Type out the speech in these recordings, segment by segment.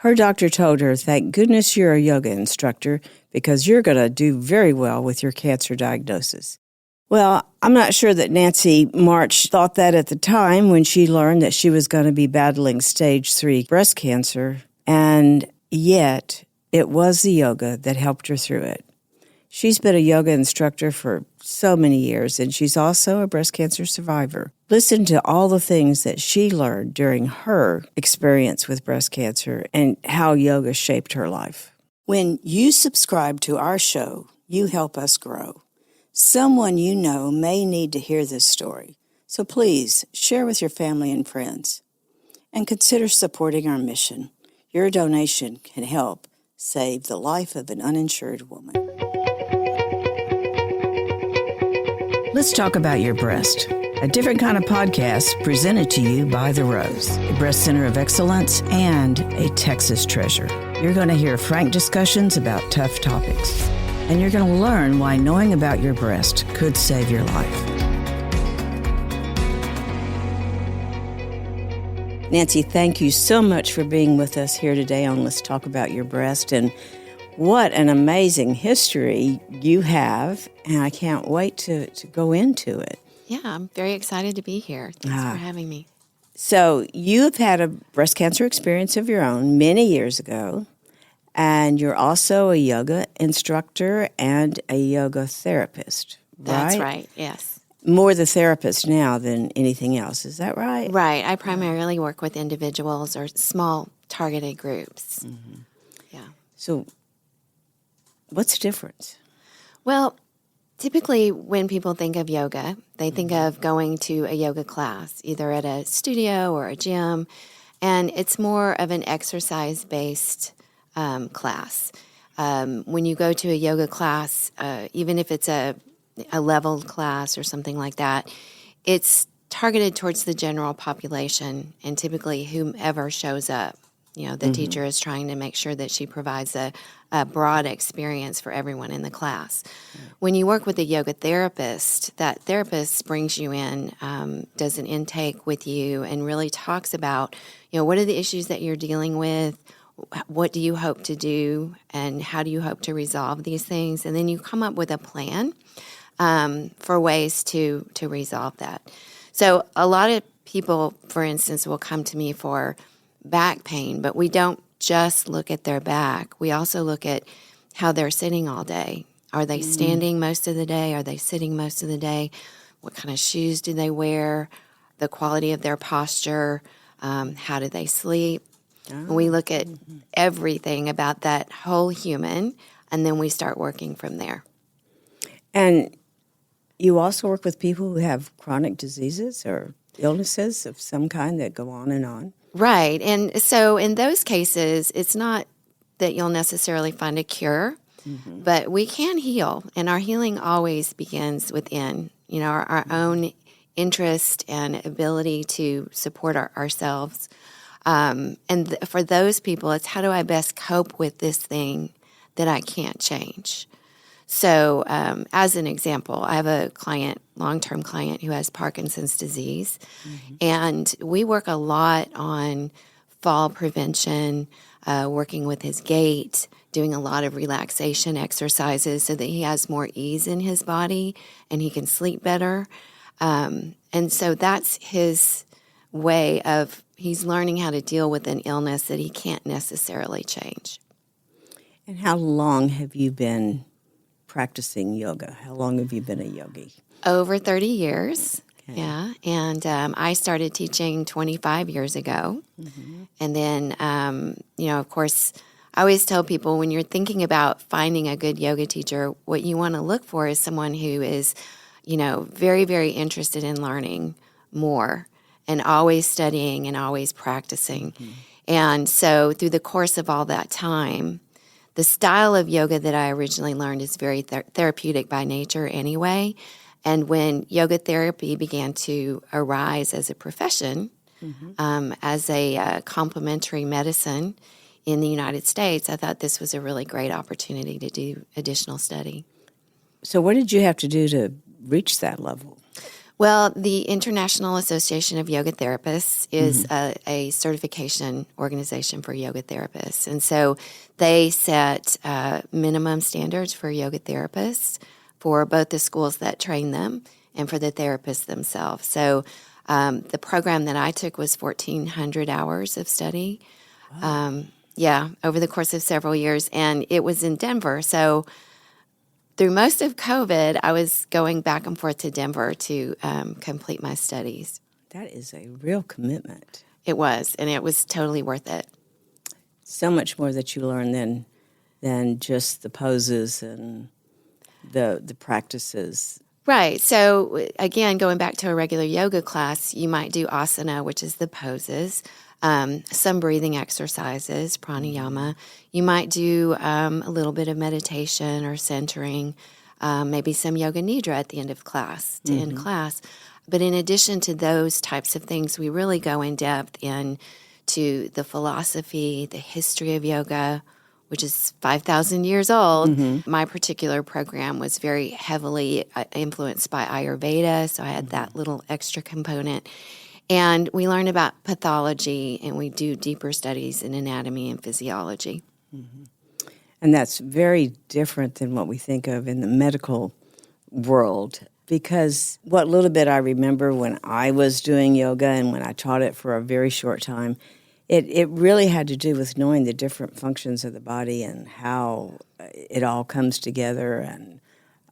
Her doctor told her, "Thank goodness you're a yoga instructor because you're going to do very well with your cancer diagnosis." Well, I'm not sure that Nancy Martch thought that at the time when she learned that she was going to be battling stage 3 breast cancer, and yet it was the yoga that helped her through it. She's been a yoga instructor for so many years, and she's also a breast cancer survivor. Listen to all the things that she learned during her experience with breast cancer and how yoga shaped her life. When you subscribe to our show, you help us grow. Someone you know may need to hear this story, so please share with your family and friends. And consider supporting our mission. Your donation can help save the life of an uninsured woman. Let's talk about your breast. A different kind of podcast presented to you by The Rose, a breast center of excellence and a Texas treasure. You're going to hear frank discussions about tough topics, and you're going to learn why knowing about your breast could save your life. Nancy, thank you so much for being with us here today on Let's Talk About Your Breast. And what an amazing history you have, and I can't wait to go into it. Yeah, I'm very excited to be here. Thanks for having me. So you've had a breast cancer experience of your own many years ago, and you're also a yoga instructor and a yoga therapist, right? That's right, yes. More the therapist now than anything else, is that right? Right. I primarily work with individuals or small targeted groups. Mm-hmm. Yeah. So what's the difference? Well, typically when people think of yoga, they think of going to a yoga class, either at a studio or a gym, and it's more of an exercise-based class. When you go to a yoga class, even if it's a leveled class or something like that, it's targeted towards the general population and typically whomever shows up. You know, the teacher is trying to make sure that she provides a broad experience for everyone in the class. When you work with a yoga therapist, that therapist brings you in, does an intake with you, and really talks about, you know, what are the issues that you're dealing with, what do you hope to do, and how do you hope to resolve these things, and then you come up with a plan for ways to resolve that. So a lot of people, for instance, will come to me for back pain, but we don't just look at their back. We also look at how they're sitting all day. Are they standing most of the day? Are they sitting most of the day? What kind of shoes do they wear? The quality of their posture. How do they sleep? And we look at everything about that whole human, and then we start working from there. And you also work with people who have chronic diseases or illnesses of some kind that go on and on? Right. And so in those cases, it's not that you'll necessarily find a cure, but we can heal. And our healing always begins within, you know, our own interest and ability to support ourselves. For those people, it's how do I best cope with this thing that I can't change? So as an example, I have a client, long-term client, who has Parkinson's disease, and we work a lot on fall prevention, working with his gait, doing a lot of relaxation exercises so that he has more ease in his body and he can sleep better. And so that's his way of, he's learning how to deal with an illness that he can't necessarily change. And how long have you been practicing yoga? How long have you been a yogi? Over 30 years, Okay. yeah. And I started teaching 25 years ago. And then, you know, of course, I always tell people when you're thinking about finding a good yoga teacher, what you want to look for is someone who is, you know, very, very interested in learning more and always studying and always practicing. And so through the course of all that time, the style of yoga that I originally learned is very therapeutic by nature anyway. And when yoga therapy began to arise as a profession, as a complementary medicine in the United States, I thought this was a really great opportunity to do additional study. So what did you have to do to reach that level? Well, the International Association of Yoga Therapists is a certification organization for yoga therapists. And so they set minimum standards for yoga therapists for both the schools that train them and for the therapists themselves. So the program that I took was 1,400 hours of study. Wow. Over the course of several years. And it was in Denver. So through most of COVID, I was going back and forth to Denver to complete my studies. That is a real commitment. It was, and it was totally worth it. So much more that you learn than just the poses and the practices. Right. So again, going back to a regular yoga class, you might do asana, which is the poses, some breathing exercises, pranayama. You might do a little bit of meditation or centering, maybe some yoga nidra at the end of class to end class. But in addition to those types of things, we really go in depth into the philosophy, the history of yoga, which is 5,000 years old. My particular program was very heavily influenced by Ayurveda, so I had that little extra component. And we learn about pathology, and we do deeper studies in anatomy and physiology. And that's very different than what we think of in the medical world, because what little bit I remember when I was doing yoga and when I taught it for a very short time, it really had to do with knowing the different functions of the body and how it all comes together. And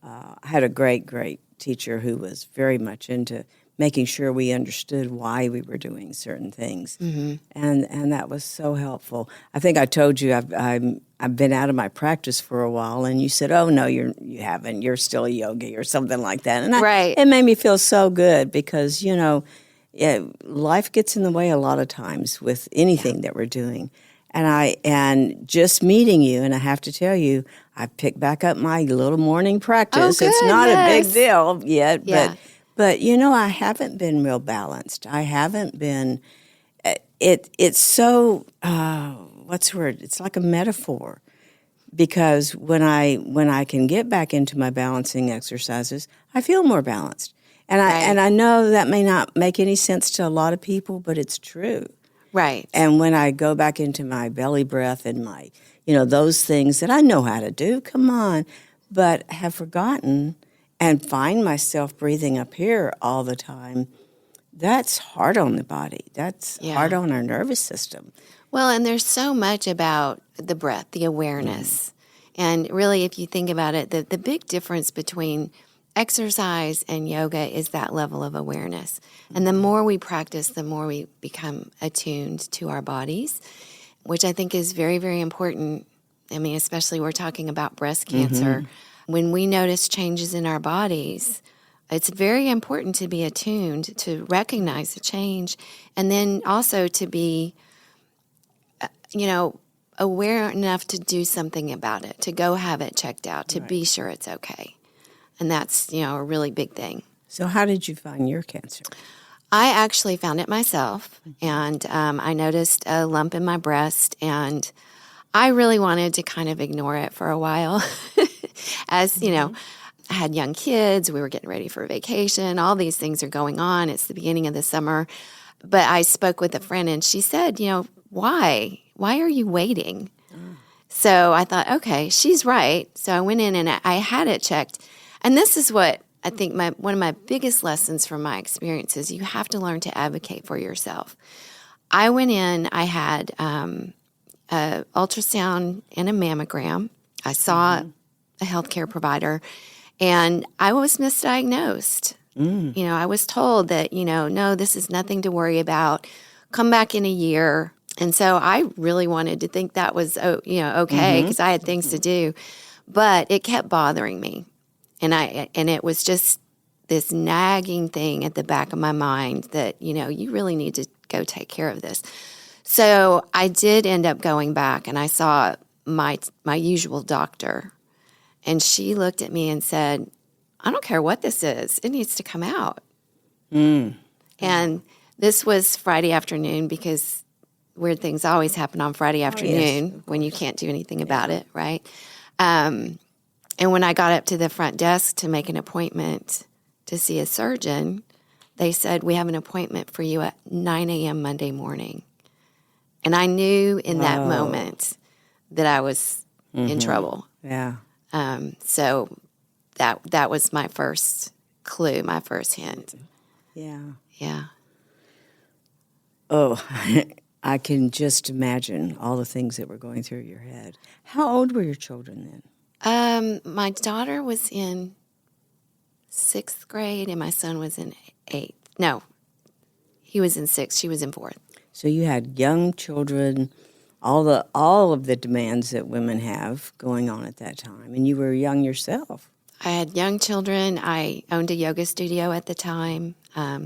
I had a great teacher who was very much into making sure we understood why we were doing certain things, and that was so helpful. I think I told you I've been out of my practice for a while, and you said, "Oh no, you haven't. You're still a yogi," or something like that, and it made me feel so good because life gets in the way a lot of times with anything that we're doing. And just meeting you, and I have to tell you, I picked back up my little morning practice. Oh, good, it's not a big yes. deal yet, Yeah. But I haven't been real balanced. I haven't been. It's so what's the word? It's like a metaphor, because when I can get back into my balancing exercises, I feel more balanced. And I know that may not make any sense to a lot of people, but it's true. Right. And when I go back into my belly breath and my those things that I know how to do, come on, but have forgotten, and find myself breathing up here all the time, that's hard on the body. That's hard on our nervous system. Well, and there's so much about the breath, the awareness. And really, if you think about it, the big difference between exercise and yoga is that level of awareness. And the more we practice, the more we become attuned to our bodies, which I think is very, very important. I mean, especially we're talking about breast cancer. When we notice changes in our bodies, it's very important to be attuned, to recognize the change, and then also to be, aware enough to do something about it, to go have it checked out, to be sure it's okay. And that's, a really big thing. So how did you find your cancer? I actually found it myself, and I noticed a lump in my breast, and I really wanted to kind of ignore it for a while. As, I had young kids, we were getting ready for vacation, all these things are going on. It's the beginning of the summer. But I spoke with a friend, and she said, why? Why are you waiting? So I thought, okay, she's right. So I went in and I had it checked. And this is what I think one of my biggest lessons from my experience is: you have to learn to advocate for yourself. I went in, I had an ultrasound and a mammogram. I saw a healthcare provider, and I was misdiagnosed. I was told that, no, this is nothing to worry about. Come back in a year. And so I really wanted to think that was, okay, because I had things to do. But it kept bothering me. And it was just this nagging thing at the back of my mind that, you really need to go take care of this. So I did end up going back, and I saw my usual doctor. And she looked at me and said, I don't care what this is. It needs to come out. And this was Friday afternoon, because weird things always happen on Friday afternoon when you can't do anything about it, right? And when I got up to the front desk to make an appointment to see a surgeon, they said, we have an appointment for you at 9 a.m. Monday morning. And I knew in that moment that I was in trouble. Yeah. So that was my first clue, my first hint. Yeah. Yeah. Oh, I can just imagine all the things that were going through your head. How old were your children then? My daughter was in 6th grade and my son was in 8th. No, he was in 6th. She was in 4th. So you had young children, all of the demands that women have going on at that time, and you were young yourself. I had young children. I owned a yoga studio at the time,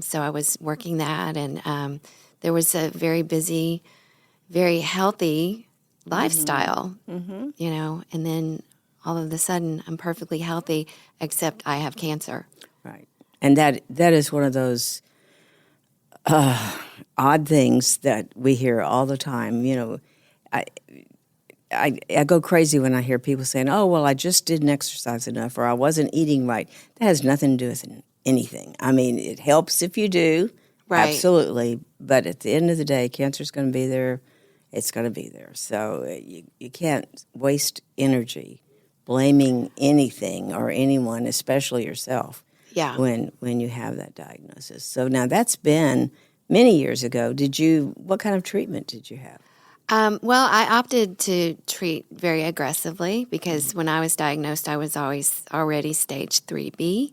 so I was working that, and there was a very busy, very healthy lifestyle, you know, and then all of a sudden I'm perfectly healthy, except I have cancer. Right. And that is one of those odd things that we hear all the time. You know, I go crazy when I hear people saying, oh, well, I just didn't exercise enough or I wasn't eating right. That has nothing to do with anything. I mean, it helps if you do. Right. Absolutely. But at the end of the day, cancer's going to be there. It's going to be there. So you can't waste energy blaming anything or anyone, especially yourself, when you have that diagnosis. So now that's been many years ago. What kind of treatment did you have? Well, I opted to treat very aggressively because when I was diagnosed, I was already stage 3B.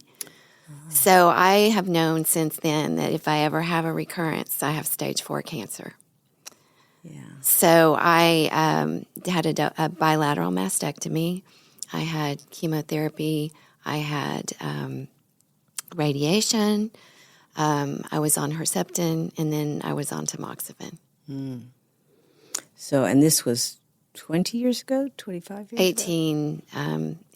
So I have known since then that if I ever have a recurrence, I have stage 4 cancer. Yeah. So I had a bilateral mastectomy. I had chemotherapy. I had radiation. I was on Herceptin, and then I was on tamoxifen. So, and this was 20 years ago, 25 years 18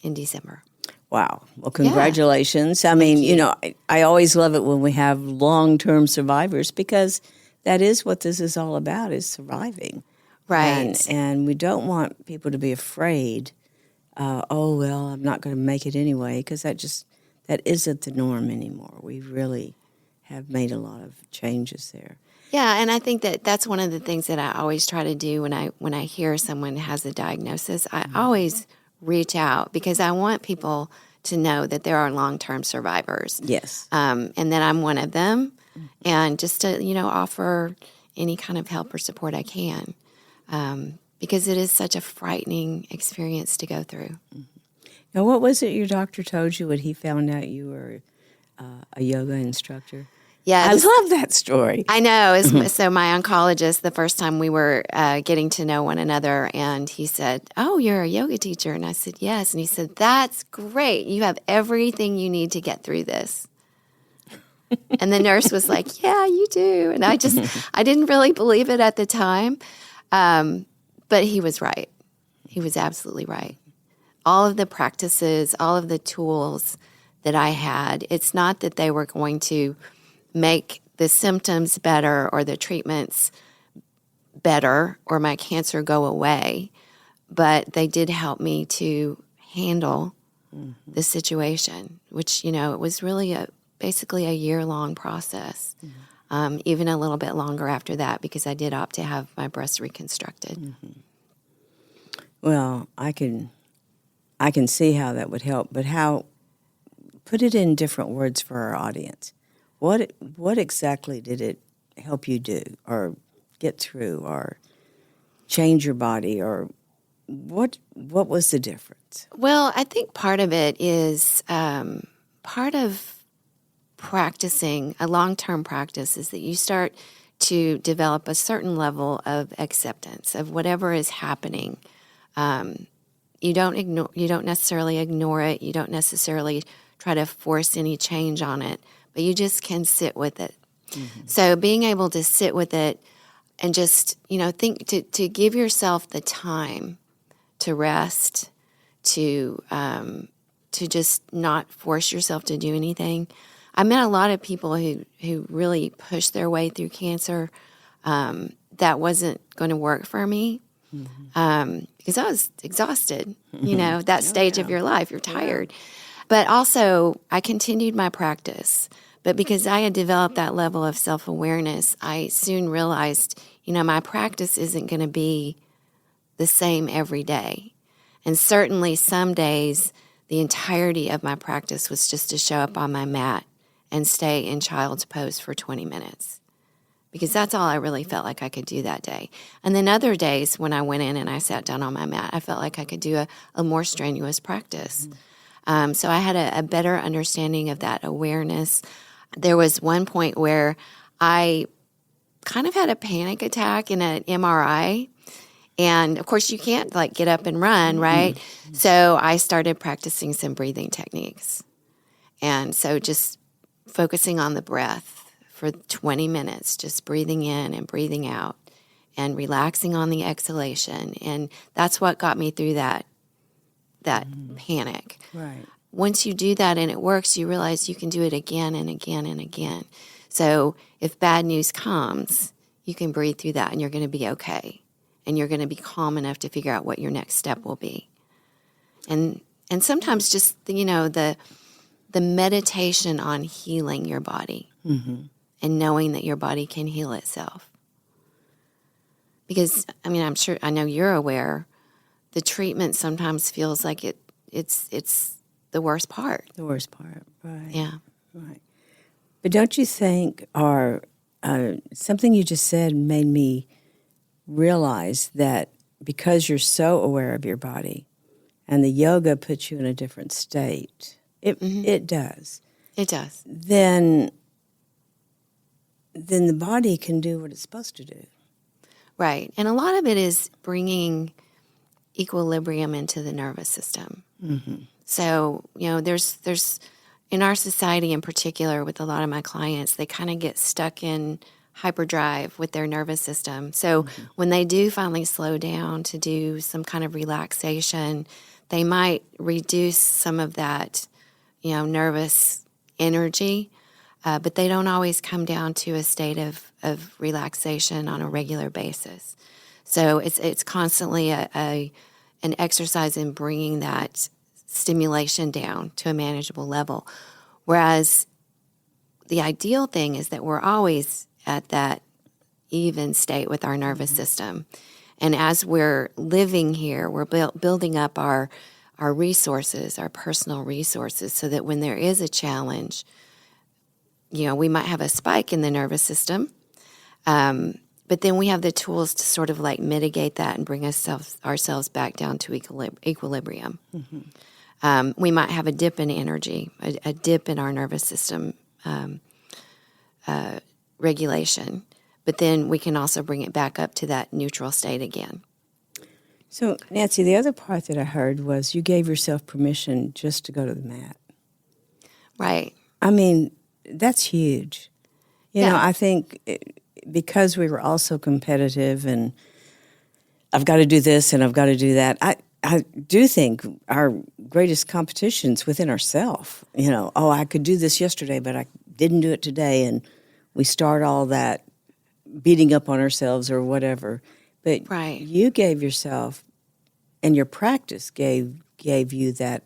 in December. Wow. Well, congratulations. I mean, you know, I always love it when we have long-term survivors because that is what this is all about, is surviving. Right. And we don't want people to be afraid, oh, well, I'm not going to make it anyway, because that isn't the norm anymore. We really have made a lot of changes there. Yeah, and I think that's one of the things that I always try to do when I hear someone has a diagnosis. I always reach out because I want people to know that there are long-term survivors. Yes. And that I'm one of them, and just to, you know, offer any kind of help or support I can, because it is such a frightening experience to go through. Now, what was it your doctor told you when he found out you were a yoga instructor? Yeah, I love that story. I know. So my oncologist, the first time we were getting to know one another, and he said, oh, you're a yoga teacher? And I said, yes. And he said, that's great. You have everything you need to get through this. And the nurse was like, yeah, you do. And I didn't really believe it at the time. But he was right. He was absolutely right. All of the practices, all of the tools that I had, it's not that they were going to make the symptoms better or the treatments better or my cancer go away, but they did help me to handle the situation, which, you know, it was really basically a year-long process, even a little bit longer after that because I did opt to have my breast reconstructed. Well, I can see how that would help, but put it in different words for our audience. What exactly did it help you do or get through or change your body, or what was the difference? Well, I think part of it is part of practicing, a long-term practice is that you start to develop a certain level of acceptance of whatever is happening. You don't necessarily ignore it. You don't necessarily try to force any change on it, but you just can sit with it. So being able to sit with it and just, you know, think to give yourself the time to rest, to just not force yourself to do anything. I met a lot of people who really pushed their way through cancer. That wasn't going to work for me because I was exhausted. You know, that stage of your life, you're tired. But also, I continued my practice But because I had developed that level of self-awareness, I soon realized, my practice isn't going to be the same every day. And certainly some days, the entirety of my practice was just to show up on my mat and stay in child's pose for 20 minutes. Because that's all I really felt like I could do that day. And then other days when I went in and I sat down on my mat, I felt like I could do a more strenuous practice. So I had a better understanding of that awareness. There was one point where I kind of had a panic attack in an MRI. And of course, you can't get up and run, right? So I started practicing some breathing techniques. And so just focusing on the breath for 20 minutes, just breathing in and breathing out and relaxing on the exhalation. And that's what got me through that panic. Right. Once you do that and it works, you realize you can do it again and again and again. So if bad news comes, you can breathe through that and you're going to be okay. And you're going to be calm enough to figure out what your next step will be. And sometimes just, the meditation on healing your body and knowing that your body can heal itself. Because, I know you're aware, the treatment sometimes feels like it's the worst part. The worst part, right. Yeah. Right. But don't you think, something you just said made me realize that because you're so aware of your body and the yoga puts you in a different state, it does. It does. Then the body can do what it's supposed to do. Right. And a lot of it is bringing equilibrium into the nervous system. Mm-hmm. So, there's in our society in particular with a lot of my clients, they kind of get stuck in hyperdrive with their nervous system. So when they do finally slow down to do some kind of relaxation, they might reduce some of that, nervous energy, but they don't always come down to a state of relaxation on a regular basis. So it's constantly an exercise in bringing that stimulation down to a manageable level. Whereas the ideal thing is that we're always at that even state with our nervous system. And as we're living here, we're building up our resources, our personal resources, so that when there is a challenge, we might have a spike in the nervous system, but then we have the tools to sort of mitigate that and bring ourselves back down to equilibrium. Mm-hmm. We might have a dip in energy, a dip in our nervous system regulation, but then we can also bring it back up to that neutral state again. So, Nancy, the other part that I heard was you gave yourself permission just to go to the mat. Right. That's huge. I think because we were all so competitive and I've got to do this and I've got to do that, I do think our greatest competition's within ourselves. I could do this yesterday, but I didn't do it today, and we start all that beating up on ourselves or whatever. But right. You gave yourself, and your practice gave you that,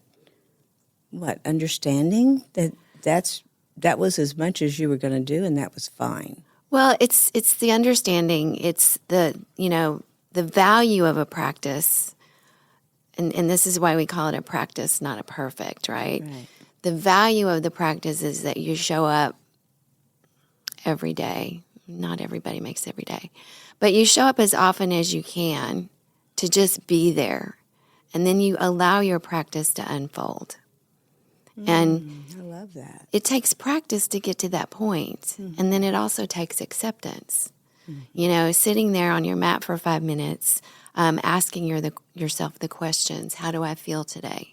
understanding that was as much as you were going to do, and that was fine. Well, it's the understanding. It's the value of a practice, and this is why we call it a practice, not a perfect, right? The value of the practice is that you show up every day. Not everybody makes every day. But you show up as often as you can to just be there. And then you allow your practice to unfold. And I love that. It takes practice to get to that point. Mm-hmm. And then it also takes acceptance. Mm-hmm. Sitting there on your mat for 5 minutes, asking yourself the questions, how do I feel today?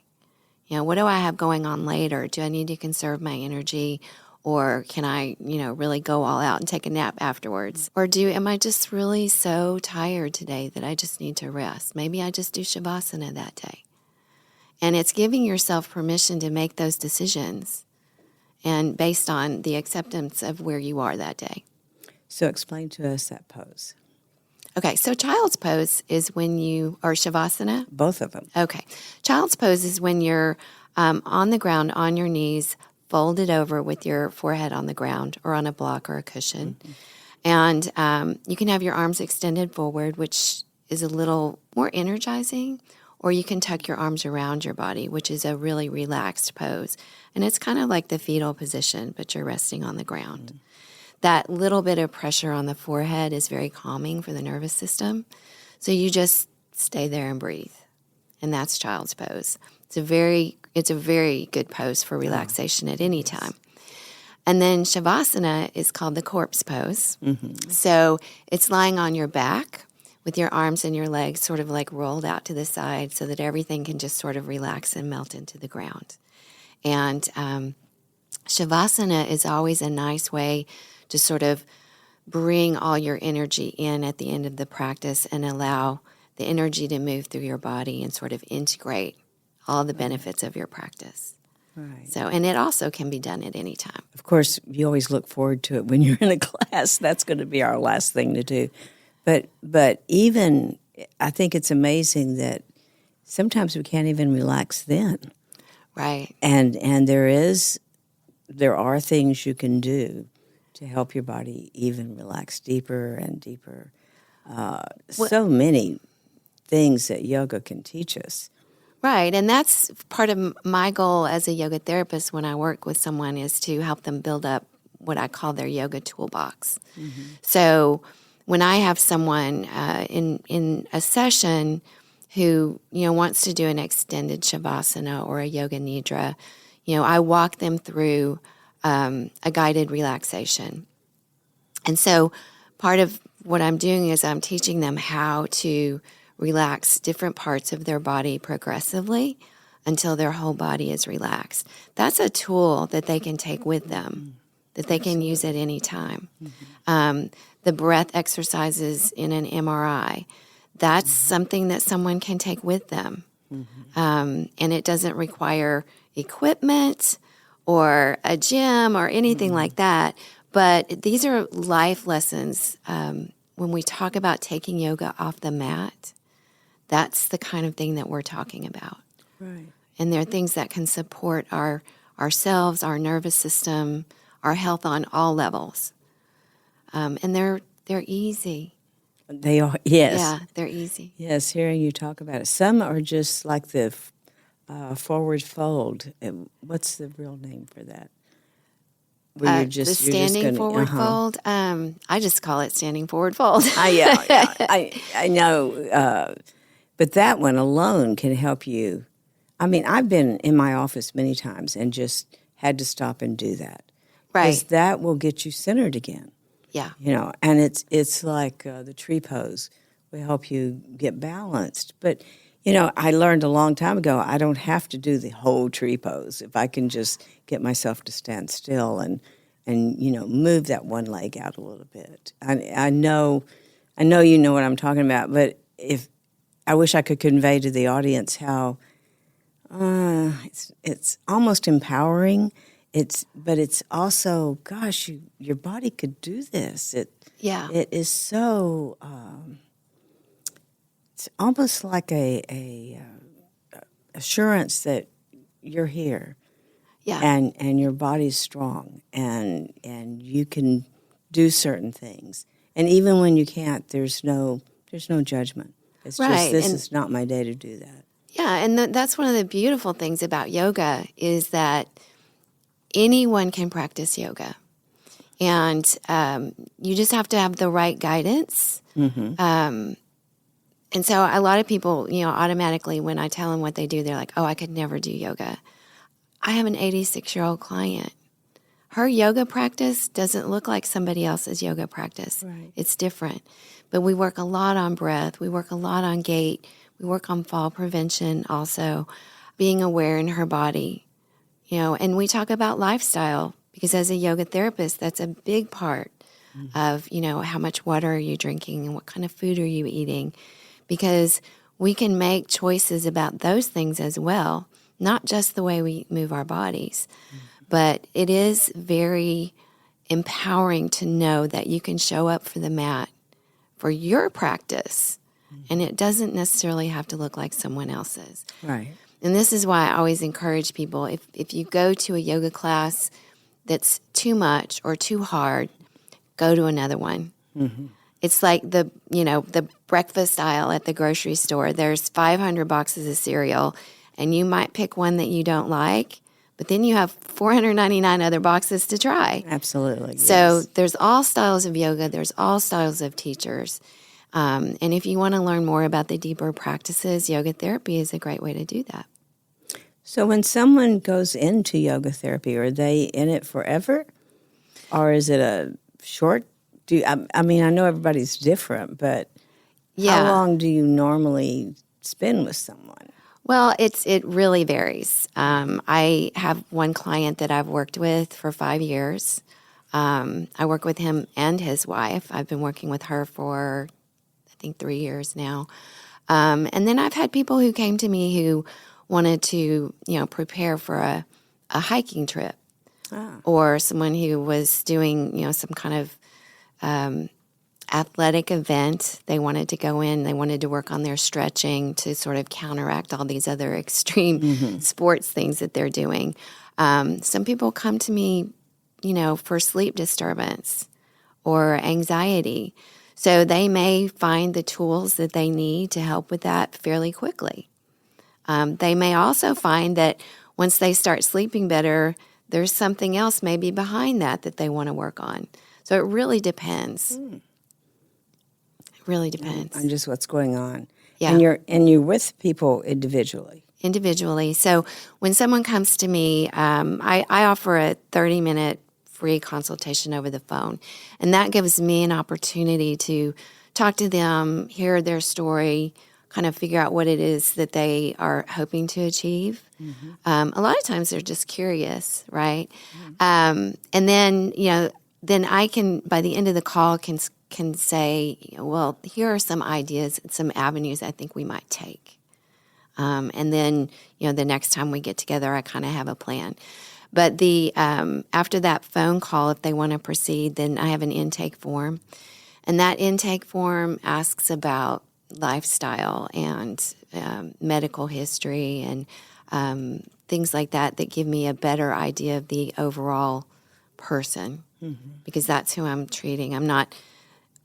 What do I have going on later? Do I need to conserve my energy? Or can I, really go all out and take a nap afterwards? Or am I just really so tired today that I just need to rest? Maybe I just do Shavasana that day. And it's giving yourself permission to make those decisions and based on the acceptance of where you are that day. So explain to us that pose. Okay, so child's pose is when or Shavasana? Both of them. Okay. Child's pose is when you're on the ground, on your knees, folded over with your forehead on the ground or on a block or a cushion. And you can have your arms extended forward, which is a little more energizing, or you can tuck your arms around your body, which is a really relaxed pose. And it's kind of like the fetal position, but you're resting on the ground. That little bit of pressure on the forehead is very calming for the nervous system. So you just stay there and breathe. And that's child's pose. It's a very good pose for relaxation at any time. And then Shavasana is called the corpse pose. So it's lying on your back with your arms and your legs sort of like rolled out to the side so that everything can just sort of relax and melt into the ground. And Shavasana is always a nice way to sort of bring all your energy in at the end of the practice and allow the energy to move through your body and sort of integrate all the benefits of your practice. Right. So, and it also can be done at any time. Of course, you always look forward to it when you're in a class. That's going to be our last thing to do. But even, I think it's amazing that sometimes we can't even relax then. Right. And there are things you can do to help your body even relax deeper and deeper. So many things that yoga can teach us. Right, and that's part of my goal as a yoga therapist when I work with someone is to help them build up what I call their yoga toolbox. So when I have someone in a session who wants to do an extended shavasana or a yoga nidra, I walk them through a guided relaxation. And so part of what I'm doing is I'm teaching them how to relax different parts of their body progressively until their whole body is relaxed. That's a tool that they can take with them, that they can use at any time. The breath exercises in an MRI, that's something that someone can take with them. And it doesn't require equipment or a gym or anything like that. But these are life lessons. When we talk about taking yoga off the mat, that's the kind of thing that we're talking about. Right. And they're things that can support ourselves, our nervous system, our health on all levels. And they're easy. They are, yes. Yeah, they're easy. Yes, hearing you talk about it. Some are just like the forward fold. What's the real name for that? Where The standing forward fold. I just call it standing forward fold. I know. But that one alone can help you. I mean, I've been in my office many times and just had to stop and do that. Right. Because that will get you centered again. Yeah. And it's like the tree pose will help you get balanced. But, I learned a long time ago, I don't have to do the whole tree pose. If I can just get myself to stand still and move that one leg out a little bit. I know you know what I'm talking about, but I wish I could convey to the audience how it's almost empowering. But it's also, gosh, your body could do this. It is so. It's almost like a assurance that you're here. Yeah. And your body's strong, and you can do certain things. And even when you can't, there's no judgment. It's just, this is not my day to do that. Yeah, and that's one of the beautiful things about yoga is that anyone can practice yoga. And you just have to have the right guidance. And so a lot of people, automatically when I tell them what they do, they're like, oh, I could never do yoga. I have an 86-year-old client. Her yoga practice doesn't look like somebody else's yoga practice. Right. It's different. But we work a lot on breath. We work a lot on gait. We work on fall prevention also, being aware in her body. And we talk about lifestyle because as a yoga therapist, that's a big part of, how much water are you drinking and what kind of food are you eating? Because we can make choices about those things as well, not just the way we move our bodies. But it is very empowering to know that you can show up for the mat for your practice, and it doesn't necessarily have to look like someone else's. Right. And this is why I always encourage people, if you go to a yoga class that's too much or too hard, go to another one. Mm-hmm. It's like the breakfast aisle at the grocery store. There's 500 boxes of cereal, and you might pick one that you don't like, but then you have 499 other boxes to try. Absolutely. So yes. there's all styles of yoga. There's all styles of teachers. And if you want to learn more about the deeper practices, yoga therapy is a great way to do that. So when someone goes into yoga therapy, are they in it forever? Or is it a short? I mean, I know everybody's different, but how long do you normally spend with someone? Well, it really varies. I have one client that I've worked with for 5 years. I work with him and his wife. I've been working with her for, I think, 3 years now. And then I've had people who came to me who wanted to, prepare for a hiking trip, or someone who was doing, some kind of athletic event. They wanted to go in, they wanted to work on their stretching to sort of counteract all these other extreme sports things that they're doing. Some people come to me, for sleep disturbance or anxiety. So they may find the tools that they need to help with that fairly quickly. They may also find that once they start sleeping better, there's something else maybe behind that they want to work on. So it really depends. It really depends. On just what's going on. Yeah. And you're with people individually. Individually. So when someone comes to me, I offer a 30-minute free consultation over the phone. And that gives me an opportunity to talk to them, hear their story, kind of figure out what it is that they are hoping to achieve. A lot of times they're just curious, right? And then, then I can, by the end of the call, can say, well, here are some ideas, some avenues I think we might take. And then, the next time we get together, I kind of have a plan. But after that phone call, if they want to proceed, then I have an intake form. And that intake form asks about lifestyle and medical history and things like that give me a better idea of the overall person, because that's who I'm treating.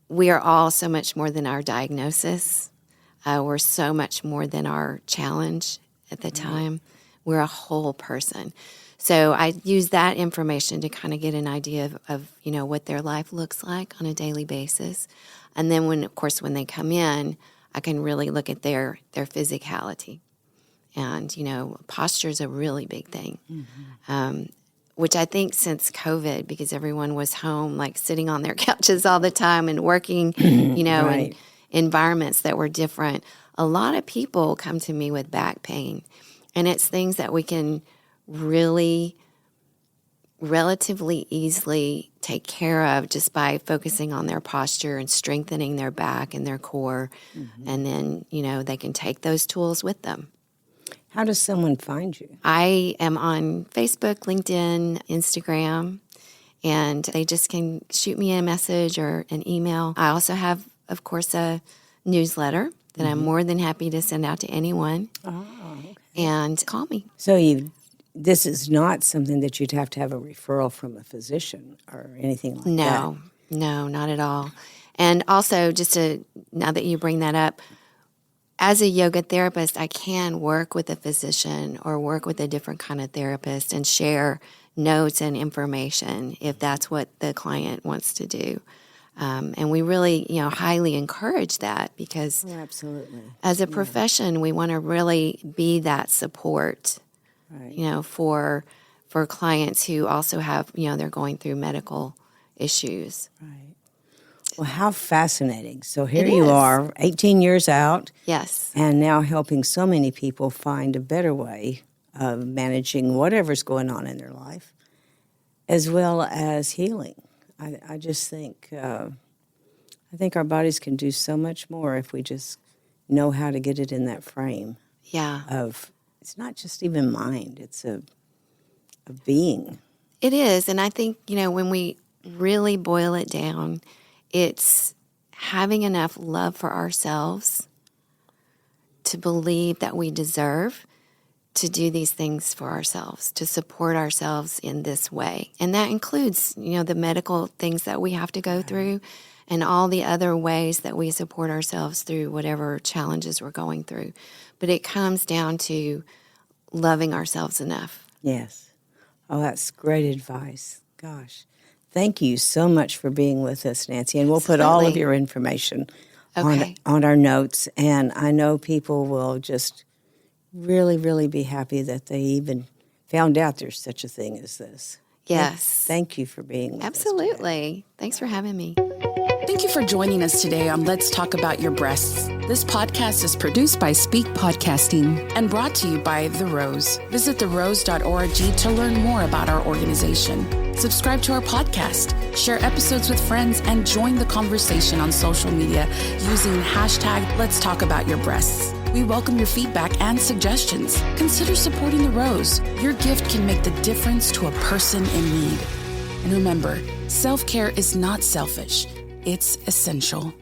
We are all so much more than our diagnosis. We're so much more than our challenge at the time. We're a whole person. So I use that information to kind of get an idea of what their life looks like on a daily basis. And then when they come in, I can really look at their physicality. And, posture is a really big thing, which I think since COVID, because everyone was home, like sitting on their couches all the time and working, Right. in environments that were different, a lot of people come to me with back pain. And it's things that we can really relatively easily take care of just by focusing on their posture and strengthening their back and their core. And then, they can take those tools with them. How does someone find you? I am on Facebook, LinkedIn, Instagram, and they just can shoot me a message or an email. I also have, of course, a newsletter that I'm more than happy to send out to anyone. Oh, okay. And call me. So this is not something that you'd have to have a referral from a physician or anything like that? No, not at all. And also, now that you bring that up, as a yoga therapist, I can work with a physician or work with a different kind of therapist and share notes and information if that's what the client wants to do. And we really, highly encourage that because absolutely. As a profession, we want to really be that support, Right. for clients who also have, they're going through medical issues. Right. Well, how fascinating. So here It you is. are, 18 years out, Yes. and now helping so many people find a better way of managing whatever's going on in their life, as well as healing. I just think I think our bodies can do so much more if we just know how to get it in that frame Yeah. of, it's not just even mind, it's a being. It is. And I think, when we really boil it down, it's having enough love for ourselves to believe that we deserve to do these things for ourselves, to support ourselves in this way. And that includes, the medical things that we have to go through and all the other ways that we support ourselves through whatever challenges we're going through. But it comes down to loving ourselves enough. Yes. Oh, that's great advice. Gosh. Thank you so much for being with us, Nancy. And we'll put all of your information on our notes. And I know people will just really, really be happy that they even found out there's such a thing as this. Yes. Thank you for being with us today. Absolutely. Thanks for having me. Thank you for joining us today on Let's Talk About Your Breasts. This podcast is produced by Speak Podcasting and brought to you by The Rose. Visit therose.org to learn more about our organization. Subscribe to our podcast, share episodes with friends, and join the conversation on social media using hashtag Let's Talk About Your Breasts. We welcome your feedback and suggestions. Consider supporting The Rose. Your gift can make the difference to a person in need. And remember, self-care is not selfish. It's essential.